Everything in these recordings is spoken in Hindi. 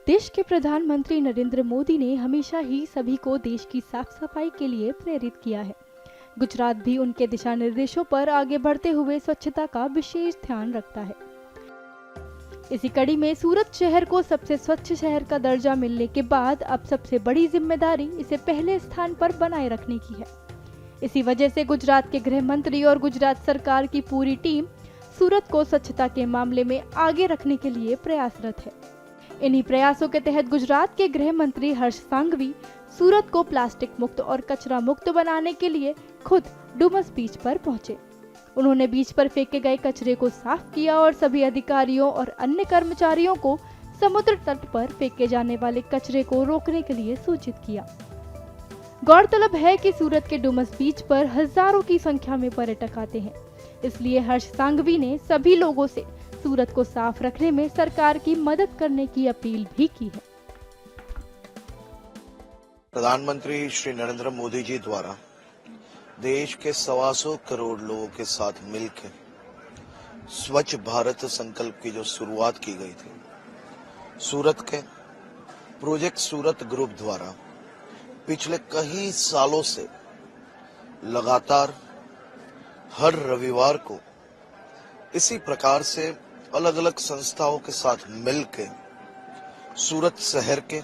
देश के प्रधानमंत्री नरेंद्र मोदी ने हमेशा ही सभी को देश की साफ सफाई के लिए प्रेरित किया है। गुजरात भी उनके दिशा निर्देशों पर आगे बढ़ते हुए स्वच्छता का विशेष ध्यान रखता है। इसी कड़ी में सूरत शहर को सबसे स्वच्छ शहर का दर्जा मिलने के बाद अब सबसे बड़ी जिम्मेदारी इसे पहले स्थान पर बनाए रखने की है। इसी वजह से गुजरात के गृह मंत्री और गुजरात सरकार की पूरी टीम सूरत को स्वच्छता के मामले में आगे रखने के लिए प्रयासरत है। इन्हीं प्रयासों के तहत गुजरात के गृह मंत्री हर्ष सांघवी सूरत को प्लास्टिक मुक्त और कचरा मुक्त बनाने के लिए खुद डुमस बीच पर पहुंचे। उन्होंने बीच पर फेंके गए कचरे को साफ किया और सभी अधिकारियों और अन्य कर्मचारियों को समुद्र तट पर फेंके जाने वाले कचरे को रोकने के लिए सूचित किया। गौरतलब है कि सूरत के डुमस बीच पर हजारों की संख्या में पर्यटक आते हैं, इसलिए हर्ष सांघवी ने सभी लोगों से सूरत को साफ रखने में सरकार की मदद करने की अपील भी की है। प्रधानमंत्री श्री नरेंद्र मोदी जी द्वारा देश के 125 करोड़ लोगों के साथ मिलकर स्वच्छ भारत संकल्प की जो शुरुआत की गई थी, सूरत के प्रोजेक्ट सूरत ग्रुप द्वारा पिछले कई सालों से लगातार हर रविवार को इसी प्रकार से अलग अलग संस्थाओं के साथ मिलकर सूरत शहर के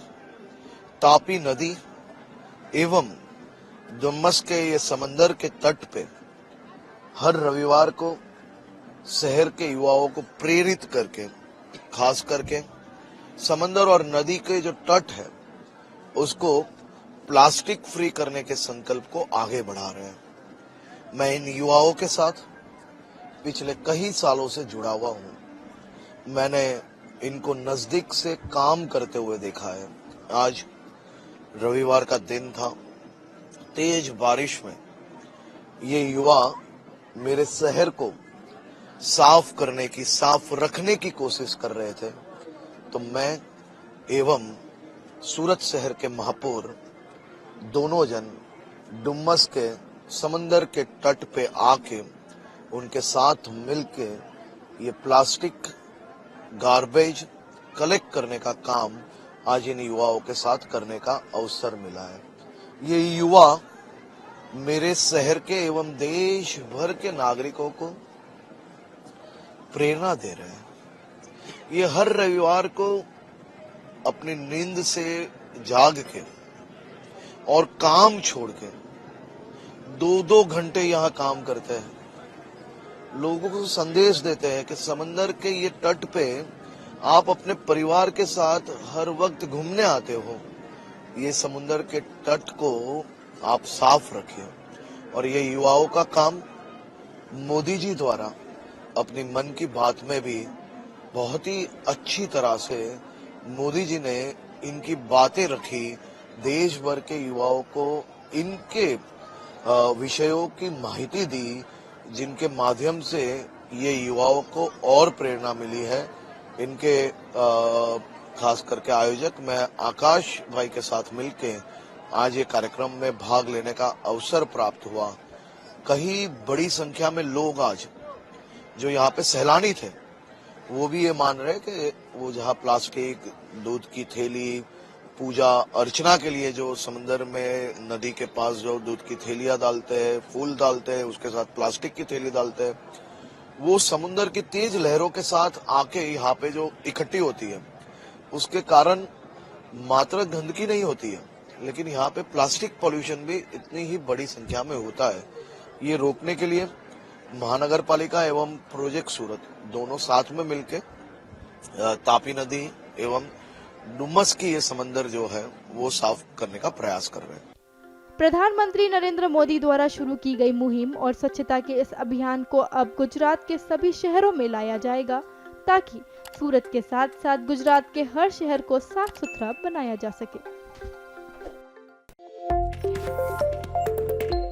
तापी नदी एवं डुमस के ये समंदर के तट पे हर रविवार को शहर के युवाओं को प्रेरित करके, खास करके समंदर और नदी के जो तट है उसको प्लास्टिक फ्री करने के संकल्प को आगे बढ़ा रहे हैं। मैं इन युवाओं के साथ पिछले कई सालों से जुड़ा हुआ हूं। मैंने इनको नजदीक से काम करते हुए देखा है। आज रविवार का दिन था, तेज बारिश में ये युवा मेरे शहर को साफ करने की, साफ रखने की कोशिश कर रहे थे, तो मैं एवं सूरत शहर के महापौर दोनों जन डुमस के समंदर के तट पे आके उनके साथ मिलके ये प्लास्टिक गार्बेज कलेक्ट करने का काम आज इन युवाओं के साथ करने का अवसर मिला है। ये युवा मेरे शहर के एवं देश भर के नागरिकों को प्रेरणा दे रहे हैं। ये हर रविवार को अपनी नींद से जाग के और काम छोड़ के 2-2 घंटे यहाँ काम करते हैं। लोगों को संदेश देते हैं कि समंदर के ये तट पे आप अपने परिवार के साथ हर वक्त घूमने आते हो, ये समुद्र के तट को आप साफ रखिए। और ये युवाओं का काम मोदी जी द्वारा अपनी मन की बात में भी बहुत ही अच्छी तरह से मोदी जी ने इनकी बातें रखी, देश भर के युवाओं को इनके विषयों की माहिती दी, जिनके माध्यम से ये युवाओं को और प्रेरणा मिली है। इनके खास करके आयोजक मैं आकाश भाई के साथ मिलके आज ये कार्यक्रम में भाग लेने का अवसर प्राप्त हुआ। कहीं बड़ी संख्या में लोग आज जो यहाँ पे सैलानी थे वो भी ये मान रहे कि वो जहाँ प्लास्टिक, दूध की थैली, पूजा अर्चना के लिए जो समंदर में नदी के पास जो दूध की थैलियां डालते हैं, फूल डालते हैं, उसके साथ प्लास्टिक की थैली डालते हैं, वो समुद्र की तेज लहरों के साथ आके यहाँ पे जो इकट्ठी होती है उसके कारण मात्र गंदगी नहीं होती है, लेकिन यहाँ पे प्लास्टिक पॉल्यूशन भी इतनी ही बड़ी संख्या में होता है। ये रोकने के लिए महानगर पालिका एवं प्रोजेक्ट सूरत दोनों साथ में मिलके तापी नदी एवं डुमस की ये समंदर जो है वो साफ करने का प्रयास कर रहे हैं। प्रधानमंत्री नरेंद्र मोदी द्वारा शुरू की गई मुहिम और स्वच्छता के इस अभियान को अब गुजरात के सभी शहरों में लाया जाएगा, ताकि सूरत के साथ साथ गुजरात के हर शहर को साफ सुथरा बनाया जा सके।